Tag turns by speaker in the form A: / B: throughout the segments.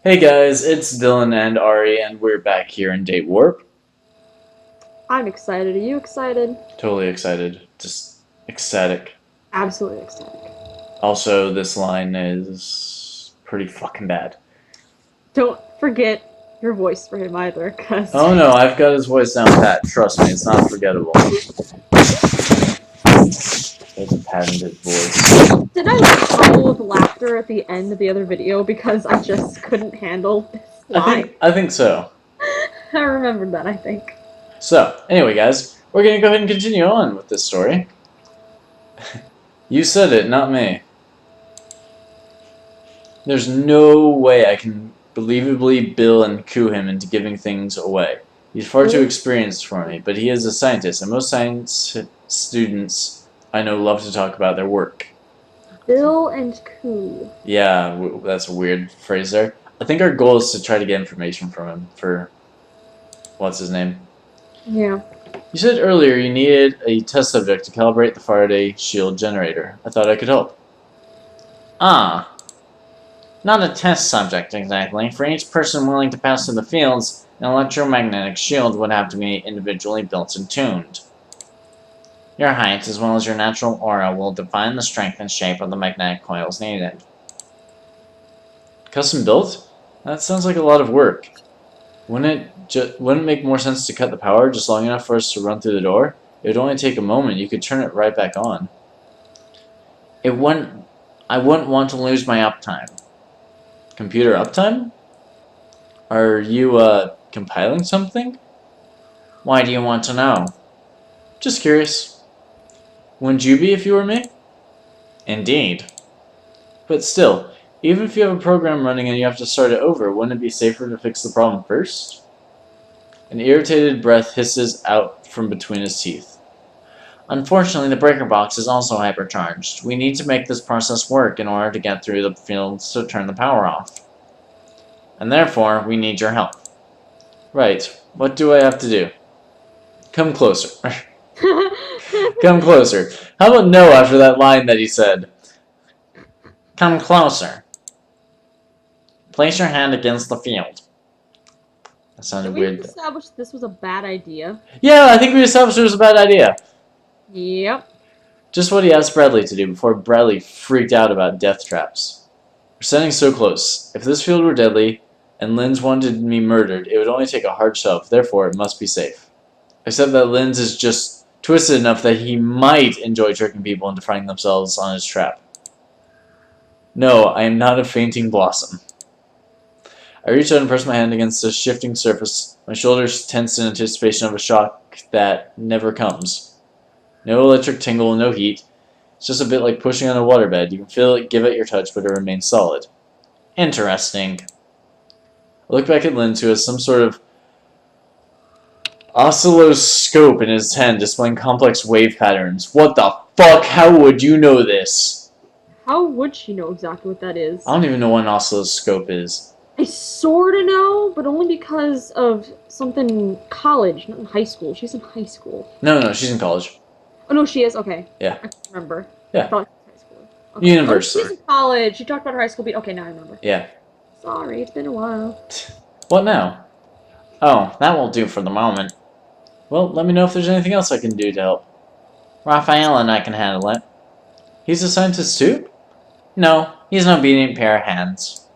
A: Hey guys, it's Dylan and Ari, and we're back here in Date Warp.
B: I'm excited. Are you excited?
A: Totally excited. Just ecstatic.
B: Absolutely ecstatic.
A: Also, this line is pretty fucking bad.
B: Don't forget your voice for him either, because
A: Oh no, I've got his voice down pat. Trust me, it's not forgettable. It's a patented voice.
B: did I like howl with laughter at the end of the other video because I just couldn't handle this
A: I
B: line?
A: think I think so.
B: I remembered that, I think.
A: So, anyway guys, we're gonna go ahead and continue on with this story. You said it, not me. There's no way I can believably bill and coup him into giving things away. He's far too experienced for me, but he is a scientist, and most science students I know love to talk about their work.
B: Bill and Coo.
A: Yeah, that's a weird phrase there. I think our goal is to try to get information from him for... what's his name?
B: Yeah.
A: You said earlier you needed a test subject to calibrate the Faraday shield generator. I thought I could help. Ah, not a test subject, exactly. For each person willing to pass through the fields, an electromagnetic shield would have to be individually built and tuned. Your height, as well as your natural aura, will define the strength and shape of the magnetic coils needed. Custom built? That sounds like a lot of work. Wouldn't it make more sense to cut the power just long enough for us to run through the door? It would only take a moment. You could turn it right back on. I wouldn't want to lose my uptime. Computer uptime? Are you, compiling something? Why do you want to know? Just curious. Wouldn't you be if you were me? Indeed. But still, even if you have a program running and you have to start it over, wouldn't it be safer to fix the problem first? An irritated breath hisses out from between his teeth. Unfortunately, the breaker box is also hypercharged. We need to make this process work in order to get through the fields to turn the power off. And therefore, we need your help. Right, what do I have to do? Come closer. Come closer. How about no after that line that he said? Come closer. Place your hand against the field. That sounded
B: Did we
A: weird.
B: establish this was a bad idea?
A: Yeah, I think we established it was a bad idea.
B: Yep.
A: Just what he asked Bradley to do before Bradley freaked out about death traps. We're standing so close. If this field were deadly, and Linz wanted me murdered, it would only take a hard shove, therefore it must be safe. Except that Linz is just twisted enough that he might enjoy tricking people into finding themselves on his trap. No, I am not a fainting blossom. I reach out and press my hand against the shifting surface. My shoulders tense in anticipation of a shock that never comes. No electric tingle, no heat. It's just a bit like pushing on a waterbed. You can feel it give it your touch, but it remains solid. Interesting. I look back at Linz, who has some sort of oscilloscope in his hand displaying complex wave patterns. What the fuck? How would you know this?
B: How would she know exactly what that is?
A: I don't even know what an oscilloscope is.
B: I sorta know, but only because of something in college, not in high school. She's in high school.
A: No, she's in college.
B: Oh no, she is? Okay.
A: Yeah.
B: I can't remember.
A: Yeah.
B: I thought she was in high school. Okay.
A: University.
B: Oh, she's in college. She talked about her high school beat. Okay, now I remember.
A: Yeah.
B: Sorry, it's been a while.
A: What now? Oh, that will do for the moment. Well, let me know if there's anything else I can do to help. Raphael and I can handle it. He's a scientist too? No, he's an obedient pair of hands.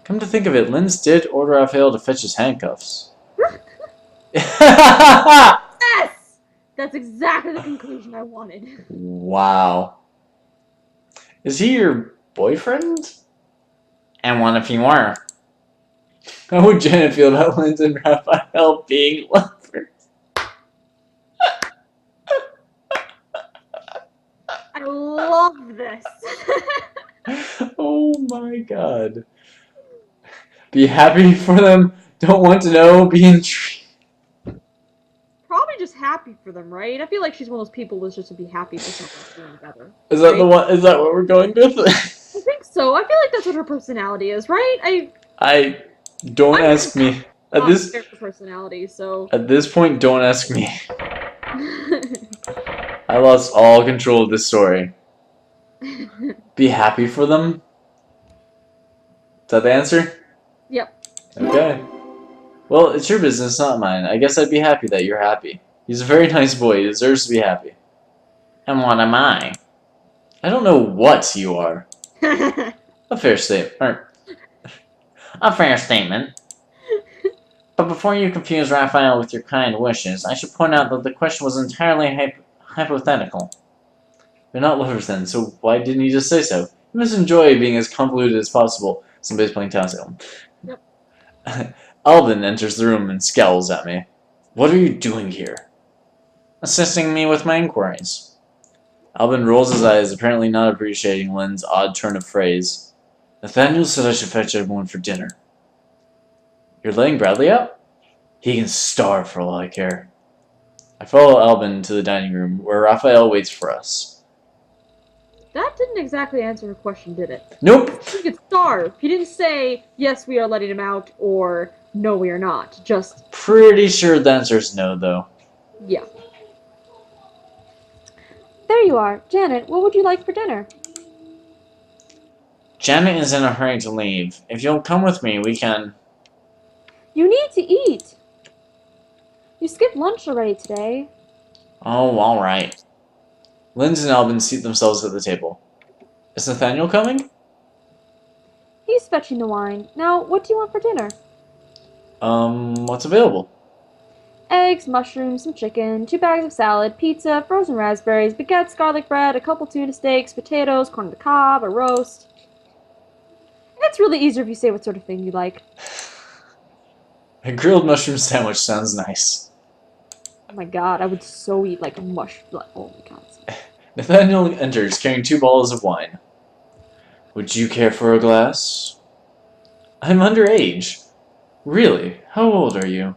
A: Come to think of it, Linz did order Raphael to fetch his handcuffs.
B: Yes! That's exactly the conclusion I wanted.
A: Wow. Is he your boyfriend? And what if he were? How would Janet feel about Linz and Raphael being lovers?
B: I love this.
A: Oh my god. Be happy for them, don't want to know, be intrigued.
B: Probably just happy for them, right? I feel like she's one of those people who's just to be happy for something doing better.
A: Is that
B: right?
A: the one? Is that what we're going with?
B: I think so. I feel like that's what her personality is, right?
A: I don't ask me. At this
B: personality, so
A: at this point, don't ask me. I lost all control of this story. Be happy for them? Is that the answer?
B: Yep.
A: Okay. Well, it's your business, not mine. I guess I'd be happy that you're happy. He's a very nice boy. He deserves to be happy. And what am I? I don't know what you are. A fair statement. A fair statement. But before you confuse Raphael with your kind wishes, I should point out that the question was entirely hypothetical. They're not lovers then, so why didn't you just say so? You must enjoy being as convoluted as possible. Somebody's playing Townsville.
B: Yep.
A: Alvin enters the room and scowls at me. What are you doing here? Assisting me with my inquiries. Alvin rolls his eyes, apparently not appreciating Lynn's odd turn of phrase. Nathaniel said I should fetch everyone for dinner. You're letting Bradley out? He can starve for all I care. I follow Alvin to the dining room, where Raphael waits for us.
B: That didn't exactly answer her question, did it?
A: Nope!
B: He could starve. He didn't say, yes, we are letting him out, or no, we are not. Just...
A: Pretty sure the answer is no, though.
B: Yeah.
C: There you are. Janet, what would you like for dinner?
A: Janet is in a hurry to leave. If you'll come with me, we can...
C: You need to eat. You skipped lunch already today.
A: Oh, alright. Linz and Alvin seat themselves at the table. Is Nathaniel coming?
C: He's fetching the wine. Now, what do you want for dinner?
A: What's available?
C: Eggs, mushrooms, some chicken, 2 bags of salad, pizza, frozen raspberries, baguettes, garlic bread, a couple tuna steaks, potatoes, corn on the cob, a roast. It's really easier if you say what sort of thing you like.
A: A grilled mushroom sandwich sounds nice.
C: Oh my god, I would so eat like oh my god.
A: Nathaniel enters, carrying 2 bottles of wine. Would you care for a glass? I'm underage. Really? How old are you?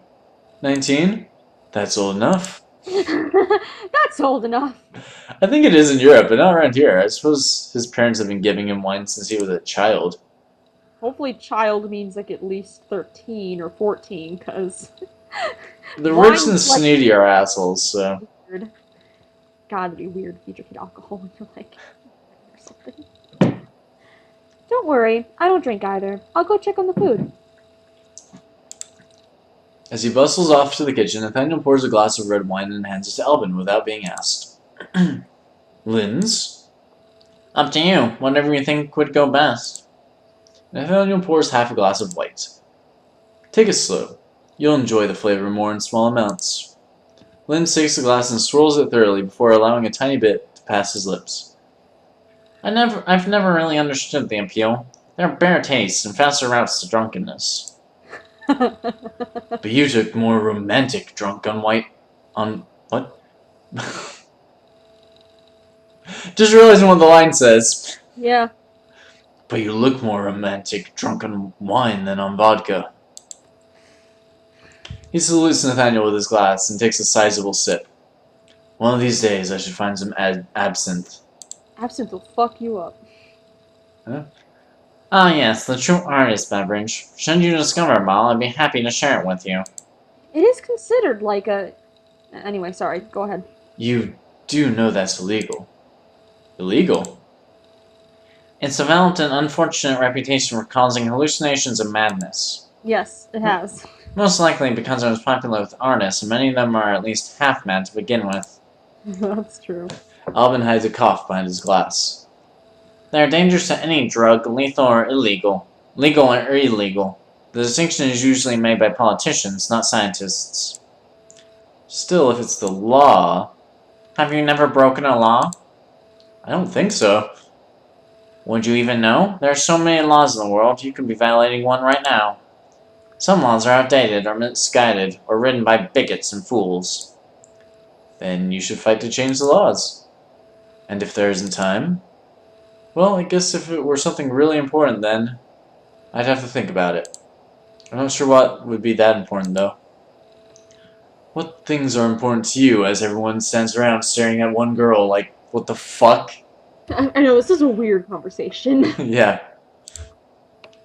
A: 19? That's old enough.
C: That's old enough.
A: I think it is in Europe, but not around here. I suppose his parents have been giving him wine since he was a child.
B: Hopefully child means like at least 13 or 14, because...
A: The rich and snooty are assholes, so...
B: Weird. God, it'd be weird if you drink alcohol when you're like... or something.
C: Don't worry, I don't drink either. I'll go check on the food.
A: As he bustles off to the kitchen, Nathaniel pours a glass of red wine and hands it to Alvin without being asked. Linz? Up to you. Whatever you think would go best. Nathaniel pours half a glass of white. Take it slow. You'll enjoy the flavor more in small amounts. Linz takes the glass and swirls it thoroughly before allowing a tiny bit to pass his lips. I've never really understood the appeal. There are bare tastes and faster routes to drunkenness. But you took more romantic drunk on white... on... what? Just realizing what the line says.
B: Yeah.
A: But you look more romantic drunk on wine than on vodka. He salutes Nathaniel with his glass and takes a sizable sip. One of these days I should find some absinthe.
B: Absinthe will fuck you up.
A: Huh? Ah yes, the true artist beverage. Should you discover it, Mal, I'd be happy to share it with you.
B: It is considered like a... Anyway, sorry, go ahead.
A: You do know that's illegal. Illegal? It's developed an unfortunate reputation for causing hallucinations and madness.
B: Yes, it has.
A: Most likely because it was popular with artists, and many of them are at least half mad to begin with.
B: That's true.
A: Alvin hides a cough behind his glass. They are dangerous to any drug, lethal or illegal. Legal or illegal. The distinction is usually made by politicians, not scientists. Still, if it's the law... Have you never broken a law? I don't think so. Would you even know? There are so many laws in the world, you could be violating one right now. Some laws are outdated, or misguided, or written by bigots and fools. Then you should fight to change the laws. And if there isn't time... Well, I guess if it were something really important then, I'd have to think about it. I'm not sure what would be that important, though. What things are important to you as everyone stands around staring at one girl like, what the fuck?
B: I know, this is a weird conversation.
A: Yeah.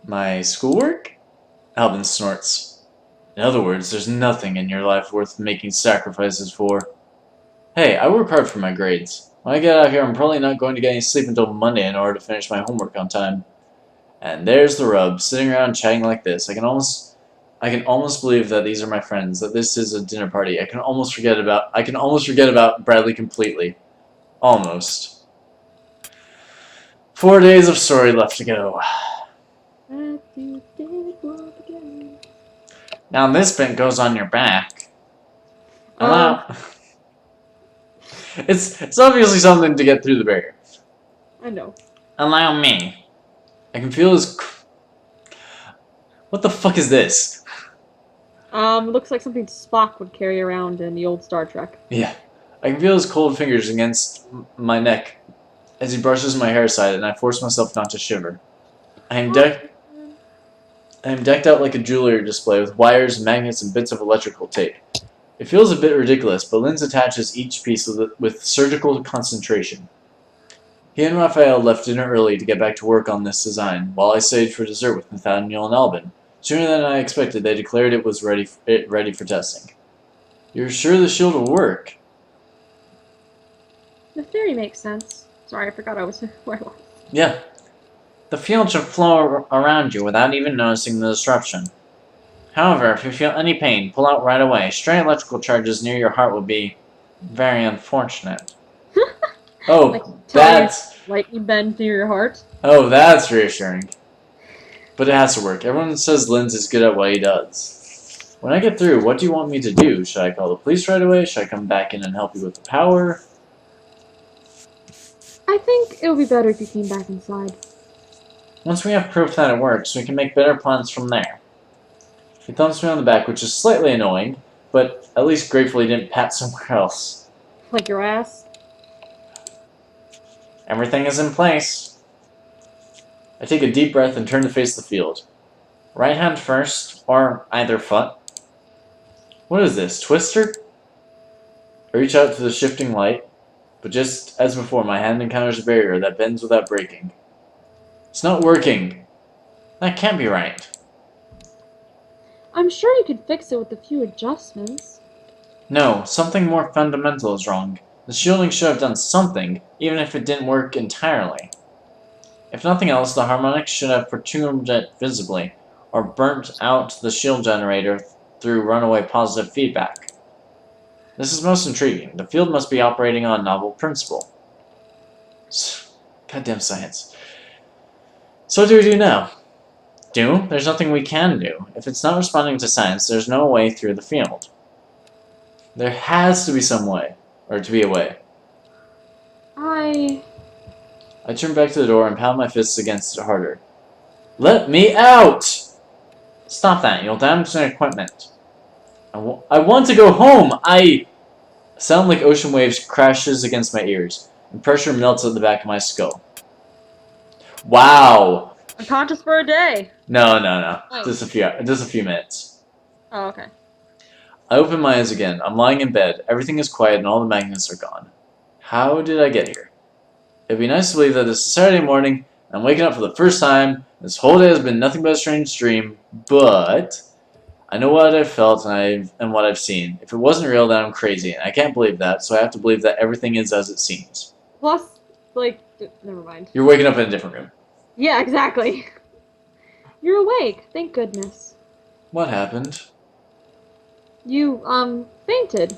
A: My schoolwork? Alvin snorts. In other words, there's nothing in your life worth making sacrifices for. Hey, I work hard for my grades. When I get out here, I'm probably not going to get any sleep until Monday in order to finish my homework on time. And there's the rub, sitting around chatting like this. I can almost believe that these are my friends, that this is a dinner party. I can almost forget about Bradley completely. Almost. 4 days of story left to go. Now this bit goes on your back. Allow. It's obviously something to get through the barrier.
B: I know.
A: Allow me. I can feel his. What the fuck is this?
B: Looks like something Spock would carry around in the old Star Trek.
A: Yeah. I can feel his cold fingers against my neck as he brushes my hair aside, and I force myself not to shiver. I am decked out like a jewelry display with wires, magnets, and bits of electrical tape. It feels a bit ridiculous, but Linz attaches each piece with surgical concentration. He and Raphael left dinner early to get back to work on this design, while I stayed for dessert with Nathaniel and Albin. Sooner than I expected, they declared it was ready for testing. You're sure the shield will work?
B: The theory makes sense. Sorry, I forgot where I was.
A: Yeah. The field should flow around you without even noticing the disruption. However, if you feel any pain, pull out right away. Stray electrical charges near your heart would be very unfortunate. Oh,
B: Like,
A: that's...
B: lightning bend near your heart.
A: Oh, that's reassuring. But it has to work. Everyone says Linz is good at what he does. When I get through, what do you want me to do? Should I call the police right away? Should I come back in and help you with the power?
C: I think it would be better if you came back inside.
A: Once we have proof that it works, we can make better plans from there. He thumps me on the back, which is slightly annoying, but at least grateful he didn't pat somewhere else.
B: Like your ass.
A: Everything is in place. I take a deep breath and turn to face the field. Right hand first, or either foot. What is this, Twister? I reach out to the shifting light, but just as before, my hand encounters a barrier that bends without breaking. It's not working. That can't be right.
C: I'm sure you could fix it with a few adjustments.
A: No, something more fundamental is wrong. The shielding should have done something, even if it didn't work entirely. If nothing else, the harmonics should have protruded it visibly, or burnt out the shield generator through runaway positive feedback. This is most intriguing. The field must be operating on a novel principle. Goddamn science. So what do we do now? There's nothing we can do. If it's not responding to science, there's no way through the field. There has to be some way. Or to be a way.
C: I
A: turn back to the door and pound my fists against it harder. Let me out! Stop that, you'll damage my equipment. I want to go home! A sound like ocean waves crashes against my ears, and pressure melts at the back of my skull. Wow!
B: Unconscious for a day.
A: No.
B: Oh.
A: Just a few minutes.
B: Oh, okay.
A: I open my eyes again. I'm lying in bed. Everything is quiet and all the magnets are gone. How did I get here? It'd be nice to believe that it's a Saturday morning, and I'm waking up for the first time. This whole day has been nothing but a strange dream, but I know what I've felt and what I've seen. If it wasn't real, then I'm crazy, and I can't believe that, so I have to believe that everything is as it seems.
B: Plus, like, never mind.
A: You're waking up in a different room.
B: Yeah, exactly.
C: You're awake, thank goodness.
A: What happened?
C: You, fainted.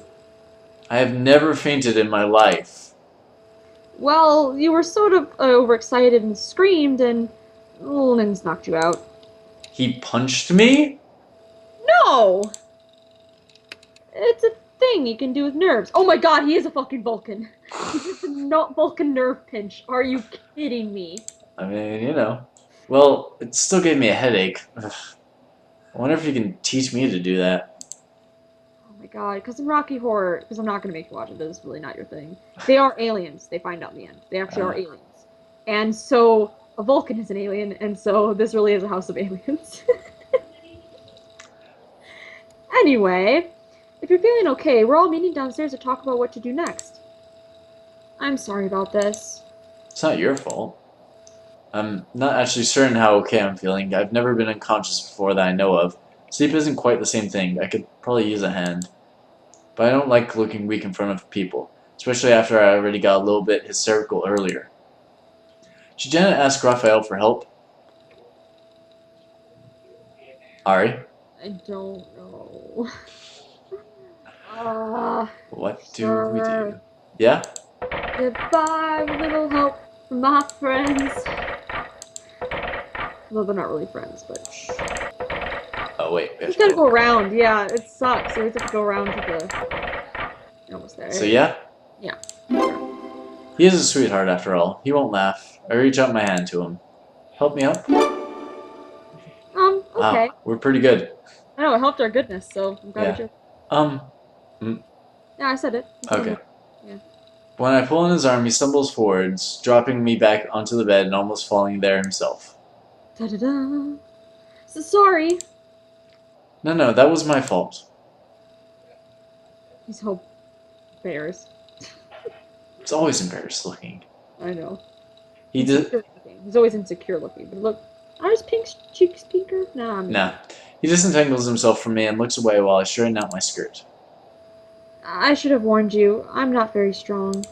A: I have never fainted in my life.
C: Well, you were sort of overexcited and screamed, and Linz knocked you out.
A: He punched me?
B: No!
C: It's a thing you can do with nerves.
B: Oh my god, he is a fucking Vulcan. He's just a not Vulcan nerve pinch. Are you kidding me?
A: I mean, you know. Well, it still gave me a headache. Ugh. I wonder if you can teach me to do that.
C: Oh my god, because in Rocky Horror, because I'm not going to make you watch it, this is really not your thing. They are aliens, they find out in the end. They actually are aliens. And so, a Vulcan is an alien, and so this really is a house of aliens. Anyway, if you're feeling okay, we're all meeting downstairs to talk about what to do next. I'm sorry about this.
A: It's not your fault. I'm not actually certain how okay I'm feeling. I've never been unconscious before that I know of. Sleep isn't quite the same thing. I could probably use a hand. But I don't like looking weak in front of people, especially after I already got a little bit hysterical earlier. Should Janet ask Raphael for help? Ari,
B: I don't know. Ah,
A: what do we
B: sure.
A: do? Yeah?
B: Goodbye, with little help from my friends. Well, they're not really friends, but shh.
A: Oh, wait. We have
B: Just
A: to
B: gotta
A: go.
B: go around. Yeah, it sucks. So we have to go around to the. You're almost there.
A: So, yeah?
B: Yeah. Sure.
A: He is a sweetheart after all. He won't laugh. I reach out my hand to him. Help me up?
B: Okay.
A: Wow, we're pretty good.
B: I know it helped our goodness, so I'm glad we
A: Yeah.
B: chose.
A: Um, mm,
B: Yeah, I said it.
A: okay.
B: Yeah.
A: When I pull on his arm, he stumbles forwards, dropping me back onto the bed and almost falling there himself.
B: Da da da. So sorry.
A: No, that was my fault.
B: He's so embarrassed.
A: It's always embarrassed looking.
B: I know.
A: He did.
B: Insecure looking. He's always insecure looking. But look, are his pink cheeks pinker? Nah.
A: Nah. He disentangles himself from me and looks away while I straighten out my skirt.
B: I should have warned you. I'm not very strong.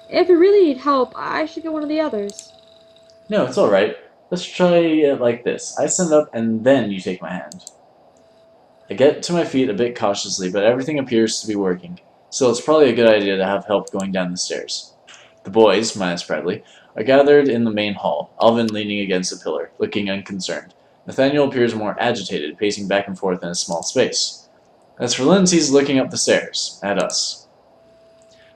B: If you really need help, I should get one of the others.
A: No, it's alright. Let's try it like this. I stand up and then you take my hand. I get to my feet a bit cautiously, but everything appears to be working. So it's probably a good idea to have help going down the stairs. The boys, minus Bradley, are gathered in the main hall, Alvin leaning against a pillar, looking unconcerned. Nathaniel appears more agitated, pacing back and forth in a small space. As for Lindsay, he's looking up the stairs, at us.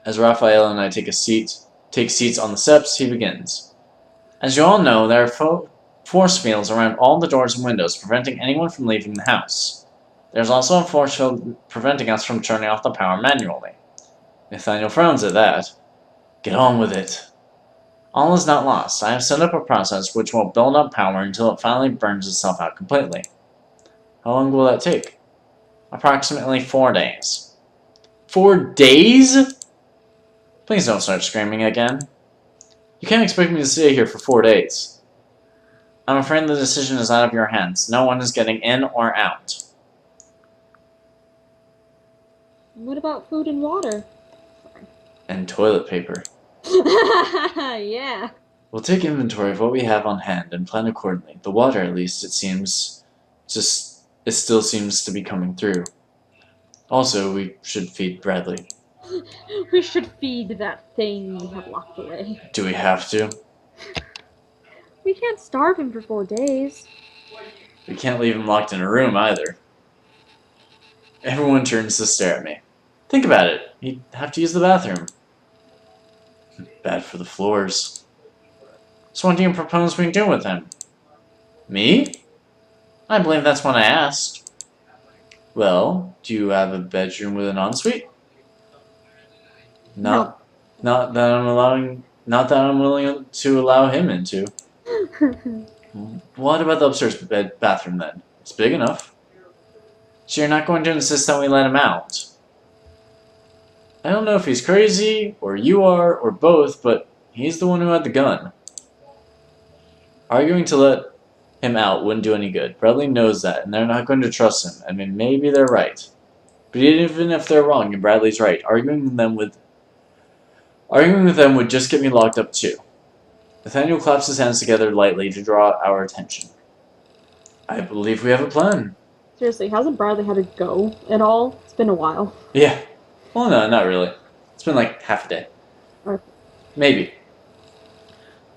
A: As Raphael and I take seats on the steps, he begins. As you all know, there are force fields around all the doors and windows, preventing anyone from leaving the house. There's also a force field preventing us from turning off the power manually. Nathaniel frowns at that. Get on with it. All is not lost. I have set up a process which will build up power until it finally burns itself out completely. How long will that take? Approximately 4 days. 4 days? Please don't start screaming again. You can't expect me to stay here for 4 days. I'm afraid the decision is out of your hands. No one is getting in or out.
B: What about food and water?
A: And toilet paper.
B: Yeah.
A: We'll take inventory of what we have on hand and plan accordingly. The water, at least, it still seems to be coming through. Also, we should feed Bradley.
B: We should feed that thing we have locked away.
A: Do we have to?
B: We can't starve him for 4 days.
A: We can't leave him locked in a room, either. Everyone turns to stare at me. Think about it. He'd have to use the bathroom. Bad for the floors. So what do you propose we do with him? Me? I believe that's what I asked. Well, do you have a bedroom with an ensuite? Not that I'm willing to allow him into. What about the upstairs bathroom then? It's big enough. So you're not going to insist that we let him out? I don't know if he's crazy, or you are, or both, but he's the one who had the gun. Arguing to let him out wouldn't do any good. Bradley knows that, and they're not going to trust him. I mean, maybe they're right. But even if they're wrong and Bradley's right, arguing with them would just get me locked up too. Nathaniel claps his hands together lightly to draw our attention. I believe we have a plan.
B: Seriously, hasn't Bradley had to go at all? It's been a while.
A: Yeah. Well, no, not really. It's been like half a day.
B: Okay.
A: Maybe.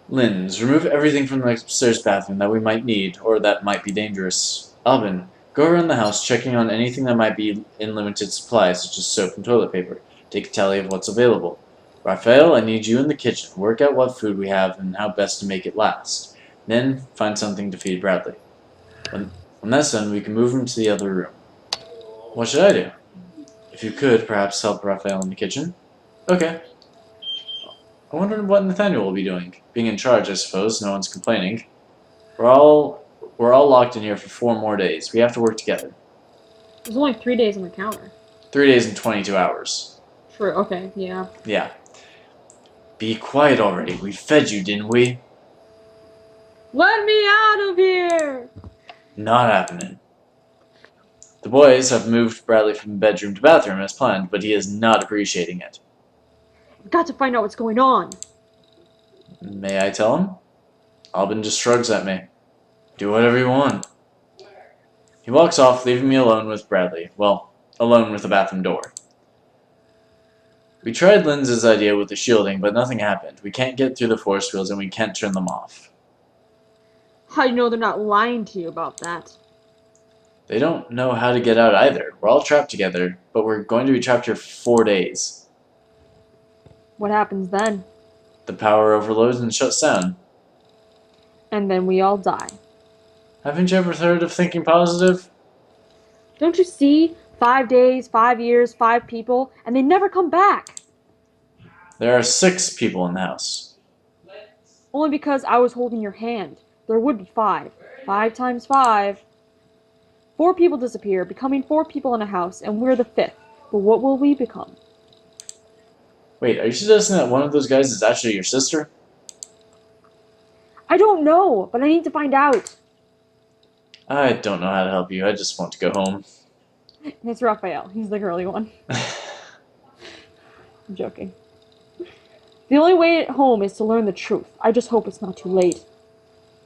A: Linz, remove everything from the upstairs bathroom that we might need, or that might be dangerous. Alvin, go around the house checking on anything that might be in limited supply, such as soap and toilet paper. Take a tally of what's available. Raphael, I need you in the kitchen. Work out what food we have and how best to make it last. Then, find something to feed Bradley. When that's done, we can move him to the other room. What should I do? If you could, perhaps help Raphael in the kitchen? Okay. I wonder what Nathaniel will be doing. Being in charge, I suppose. No one's complaining. We're all locked in here for 4 more days. We have to work together.
B: There's only 3 days on the counter.
A: 3 days and 22 hours.
B: True, okay, yeah.
A: Yeah. Be quiet already. We fed you, didn't we?
B: Let me out of here!
A: Not happening. The boys have moved Bradley from bedroom to bathroom as planned, but he is not appreciating it.
B: I've got to find out what's going on.
A: May I tell him? Albin just shrugs at me. Do whatever you want. He walks off, leaving me alone with Bradley. Well, alone with the bathroom door. We tried Linz's idea with the shielding, but nothing happened. We can't get through the force fields and we can't turn them off.
B: How do you know they're not lying to you about that?
A: They don't know how to get out either. We're all trapped together, but we're going to be trapped here for 4 days.
C: What happens then?
A: The power overloads and shuts down.
C: And then we all die.
A: Haven't you ever heard of thinking positive?
C: Don't you see? 5 days, 5 years, 5 people, and they never come back.
A: There are 6 people in the house.
C: Only because I was holding your hand. There would be 5. 5 times 5. 4 people disappear, becoming 4 people in a house, and we're the 5th. But what will we become?
A: Wait, are you suggesting that one of those guys is actually your sister?
C: I don't know, but I need to find out.
A: I don't know how to help you. I just want to go home.
C: It's Raphael. He's the girly one. I'm joking. The only way home is to learn the truth. I just hope it's not too late.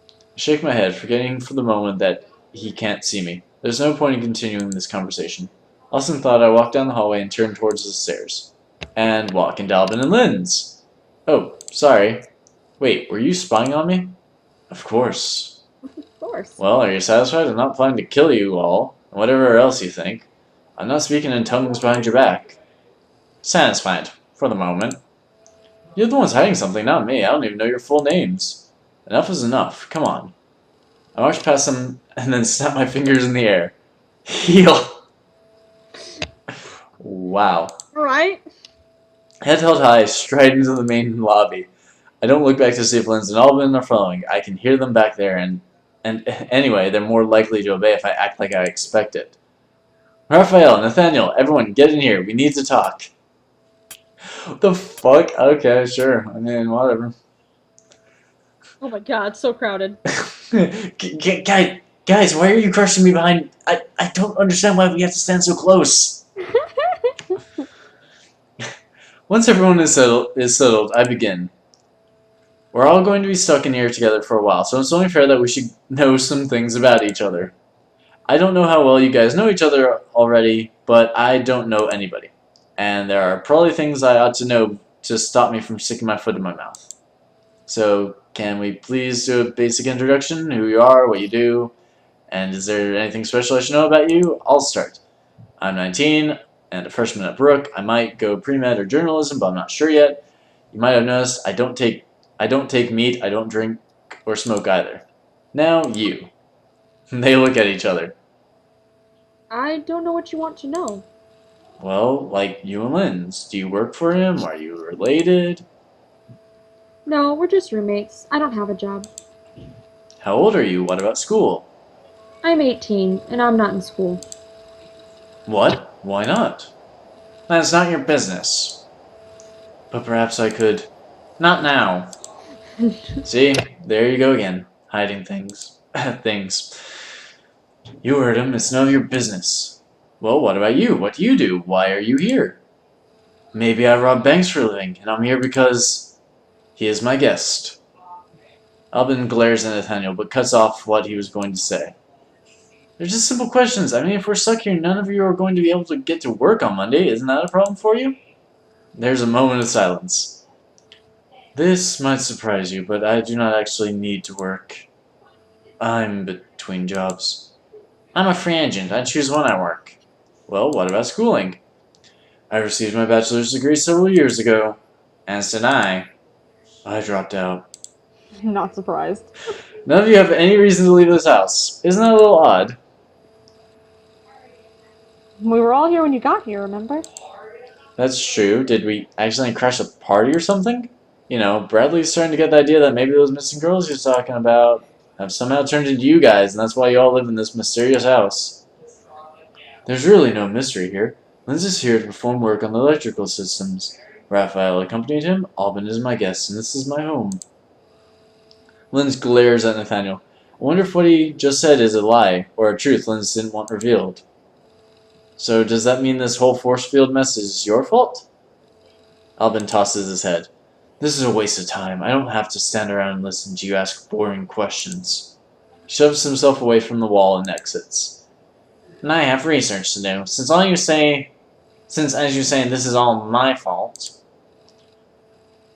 A: I shake my head, forgetting for the moment that he can't see me. There's no point in continuing this conversation. Lost in thought, I walk down the hallway and turn towards the stairs. And walk into Albin and Lynn's. Oh, sorry. Wait, were you spying on me? Of course.
C: Of course.
A: Well, are you satisfied? I'm not planning to kill you all, and whatever else you think. I'm not speaking in tongues behind your back. Satisfied, for the moment. You're the ones hiding something, not me. I don't even know your full names. Enough is enough. Come on. I march past them and then snap my fingers in the air. Heal! Wow.
B: Alright.
A: Head held high, straight into the main lobby. I don't look back to see if Linz and Alvin are following. I can hear them back there, and anyway, they're more likely to obey if I act like I expect it. Raphael, Nathaniel, everyone, get in here. We need to talk. What the fuck? Okay, sure. I mean, whatever.
B: Oh my god, so crowded.
A: Guys, why are you crushing me behind? I don't understand why we have to stand so close. Once everyone is settled, I begin. We're all going to be stuck in here together for a while, so it's only fair that we should know some things about each other. I don't know how well you guys know each other already, but I don't know anybody. And there are probably things I ought to know to stop me from sticking my foot in my mouth. So, can we please do a basic introduction? Who you are, what you do, and is there anything special I should know about you? I'll start. I'm 19 and a freshman at Brook. I might go pre-med or journalism, but I'm not sure yet. You might have noticed I don't take meat, I don't drink or smoke either. Now you. They look at each other.
B: I don't know what you want to know.
A: Well, like you and Lynn's. Do you work for him? Are you related?
B: No, we're just roommates. I don't have a job.
A: How old are you? What about school?
B: I'm 18, and I'm not in school.
A: What? Why not? That's not your business. But perhaps I could... Not now. See? There you go again. Hiding things. Things. You heard him. It's none of your business. Well, what about you? What do you do? Why are you here? Maybe I rob banks for a living, and I'm here because he is my guest. Albin glares at Nathaniel, but cuts off what he was going to say. They're just simple questions. I mean, if we're stuck here, none of you are going to be able to get to work on Monday. Isn't that a problem for you? There's a moment of silence. This might surprise you, but I do not actually need to work. I'm between jobs. I'm a free agent. I choose when I work. Well, what about schooling? I received my bachelor's degree several years ago. As did I. I dropped out.
C: Not surprised.
A: None of you have any reason to leave this house. Isn't that a little odd?
C: We were all here when you got here, remember?
A: That's true. Did we accidentally crash a party or something? You know, Bradley's starting to get the idea that maybe those missing girls he's talking about have somehow turned into you guys, and that's why you all live in this mysterious house. There's really no mystery here. Linz is here to perform work on the electrical systems. Raphael accompanied him. Albin is my guest, and this is my home. Linz glares at Nathaniel. I wonder if what he just said is a lie, or a truth Linz didn't want revealed. So does that mean this whole force field mess is your fault? Albin tosses his head. This is a waste of time. I don't have to stand around and listen to you ask boring questions. He shoves himself away from the wall and exits. And I have research to do. Since as you say, this is all my fault.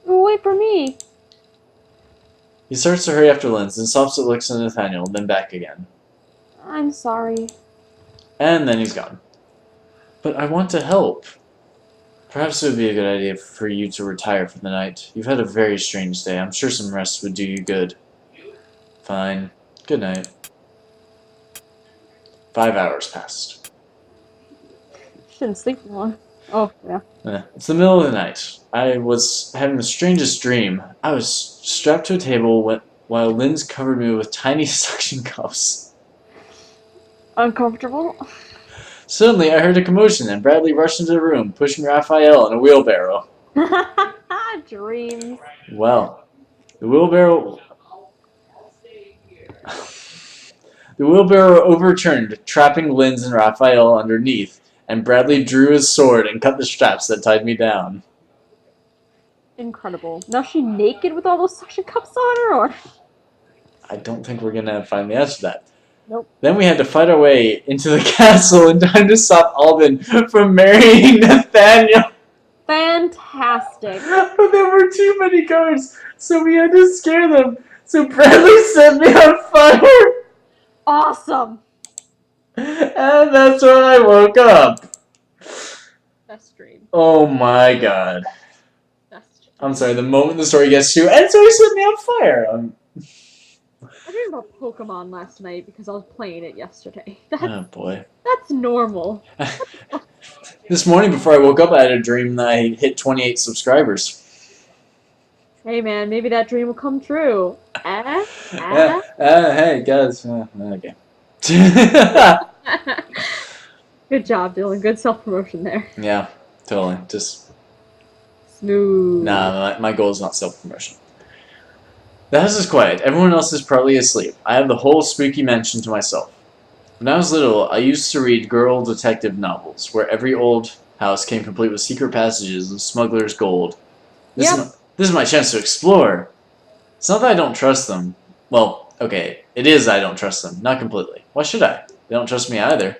C: Oh, wait for me.
A: He starts to hurry after Linz, then stops and looks at Nathaniel, then back again.
C: I'm sorry.
A: And then he's gone. But I want to help. Perhaps it would be a good idea for you to retire for the night. You've had a very strange day. I'm sure some rest would do you good. Fine. Good night. 5 hours passed.
C: Shouldn't sleep for long. Oh, yeah.
A: It's the middle of the night. I was having the strangest dream. I was strapped to a table while Linz covered me with tiny suction cups.
C: Uncomfortable?
A: Suddenly, I heard a commotion, and Bradley rushed into the room, pushing Raphael in a wheelbarrow.
C: Dreams.
A: Well, the wheelbarrow overturned, trapping Linz and Raphael underneath, and Bradley drew his sword and cut the straps that tied me down.
C: Incredible. Now is she naked with all those suction cups on her, or?
A: I don't think we're gonna find the answer to that.
C: Nope.
A: Then we had to fight our way into the castle in time to stop Alvin from marrying Nathaniel.
C: Fantastic.
A: But there were too many guards, so we had to scare them. So Bradley set me on fire.
C: Awesome.
A: And that's when I woke up.
C: Best dream.
A: Oh my god.
C: Best dream.
A: I'm sorry, the moment the story gets to, and so he set me on fire.
B: I dreamed about Pokemon last night because I was playing it yesterday.
A: Oh boy.
B: That's normal.
A: This morning before I woke up, I had a dream that I hit 28 subscribers.
B: Hey man, maybe that dream will come true.
A: Hey guys. Okay.
B: Good job, Dylan. Good self-promotion there.
A: Yeah, totally. Just
B: Smooth.
A: nah. My goal is not self-promotion. The house is quiet. Everyone else is probably asleep. I have the whole spooky mansion to myself. When I was little, I used to read girl detective novels, where every old house came complete with secret passages and smuggler's gold. This is my chance to explore. It's not that I don't trust them. Well, okay, it is I don't trust them. Not completely. Why should I? They don't trust me either.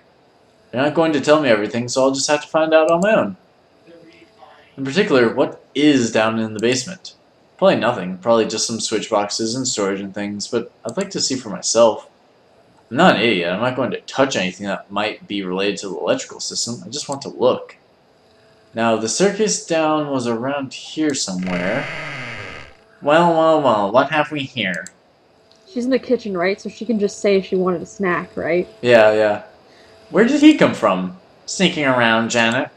A: They're not going to tell me everything, so I'll just have to find out on my own. In particular, what is down in the basement? Probably nothing. Probably just some switch boxes and storage and things, but I'd like to see for myself. I'm not an idiot. I'm not going to touch anything that might be related to the electrical system. I just want to look. Now, the circus down was around here somewhere. Well, what have we here?
B: She's in the kitchen, right? So she can just say she wanted a snack, right?
A: Yeah. Where did he come from? Sneaking around, Janet.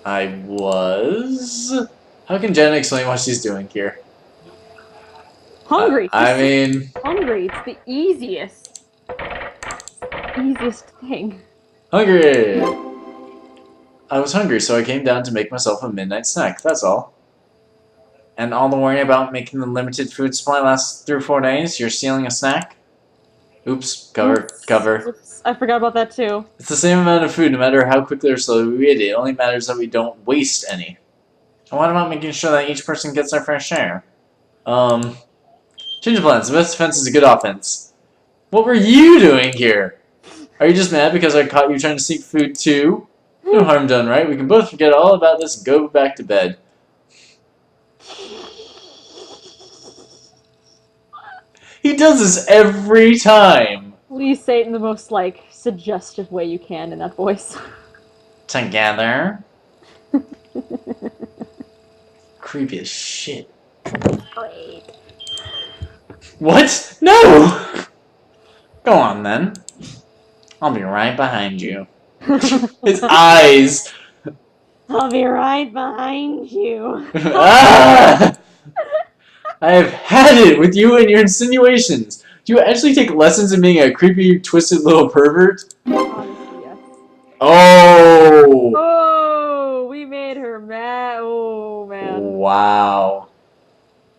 A: I was... How can Janet explain what she's doing here?
C: Hungry.
A: I mean...
C: Hungry. It's the easiest thing.
A: Hungry! I was hungry, so I came down to make myself a midnight snack, that's all. And all the worrying about making the limited food supply last 3 or 4 days, you're stealing a snack? Oops, cover.
C: Oops, I forgot about that too.
A: It's the same amount of food, no matter how quickly or slowly we eat it. It only matters that we don't waste any. And what about making sure that each person gets their fair share? Change of plans. The best defense is a good offense. What were you doing here? Are you just mad because I caught you trying to sneak food too? No harm done, right? We can both forget all about this and go back to bed. He does this every time.
C: Please say it in the most, suggestive way you can in that voice.
A: Together. Creepy as shit.
C: Great.
A: What? No! Go on then. I'll be right behind you. His eyes.
C: I'll be right behind you.
A: Ah! I have had it with you and your insinuations. Do you actually take lessons in being a creepy, twisted little pervert?
C: Honestly, yes.
A: Oh!
C: Oh, we made her mad. Oh, man.
A: Wow.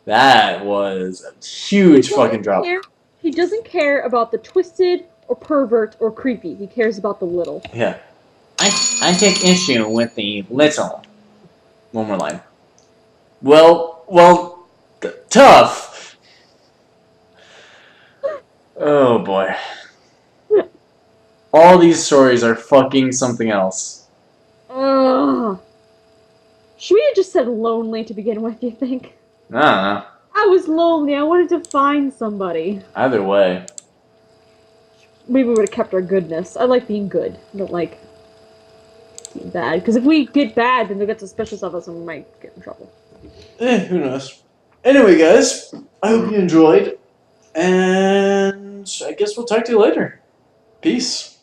A: That was a huge fucking drop.
B: He doesn't care about the twisted or pervert or creepy. He cares about the little.
A: Yeah. I take issue with the little. One more line. Well, tough. Oh boy. All these stories are fucking something else.
C: Ugh. Should we have just said lonely to begin with, you think?
A: I don't know.
C: I was lonely. I wanted to find somebody.
A: Either way.
C: Maybe we would have kept our goodness. I like being good. I don't like being bad. Because if we get bad, then they'll get suspicious of us and we might get in trouble.
A: Who knows? Anyway, guys, I hope you enjoyed. And I guess we'll talk to you later. Peace.